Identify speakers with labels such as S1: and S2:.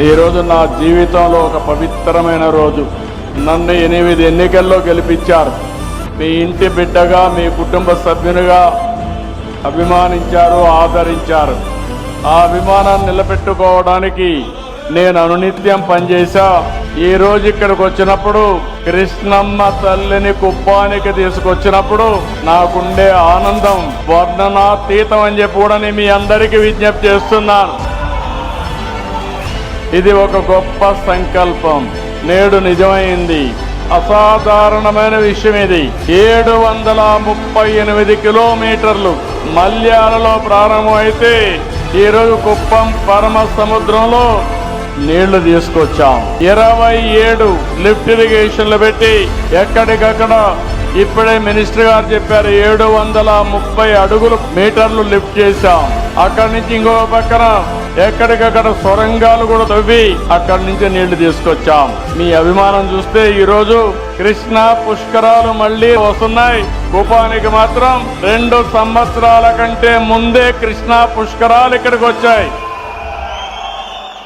S1: ఈరోజు నా జీవితంలో ఒక పవిత్రమైన రోజు. నన్ను 8 ఎన్నికల్లో గెలిపించారు. మీ ఇంటి బిడ్డగా, మీ కుటుంబ సభ్యునిగా అభిమానించారు, ఆదరించారు. ఆ అభిమానాన్ని నిలబెట్టుకోవడానికి నేను అనునిత్యం పనిచేశా. ఈ రోజు ఇక్కడికి వచ్చినప్పుడు, కృష్ణమ్మ తల్లిని కుప్పానికి తీసుకొచ్చినప్పుడు నాకుండే ఆనందం వర్ణనాతీతం అని చెప్పి కూడా నేను మీ అందరికీ విజ్ఞప్తి చేస్తున్నాను. ఇది ఒక గొప్ప సంకల్పం నేడు నిజమైంది. అసాధారణమైన విషయం ఇది. 738 కిలోమీటర్లు మల్యాలలో ప్రారంభమైతే ఈరోజు కుప్పం పరమ సముద్రంలో నీళ్లు తీసుకొచ్చాం. 27 లిఫ్ట్ ఇరిగేషన్లు పెట్టి ఎక్కడికక్కడ ఇప్పుడే మినిస్టర్ గారు చెప్పారు 730 మీటర్లు లిఫ్ట్ చేశాం. అక్కడి నుంచి ఇంకో పక్కన ఎక్కడికక్కడ సొరంగాలు కూడా తవ్వి అక్కడి నుంచి నీళ్లు తీసుకొచ్చాం. మీ అభిమానం చూస్తే ఈరోజు కృష్ణా పుష్కరాలు మళ్ళీ వస్తున్నాయి. కుపానికి మాత్రం 2 సంవత్సరాల కంటే ముందే కృష్ణా పుష్కరాలు ఇక్కడికి వచ్చాయి.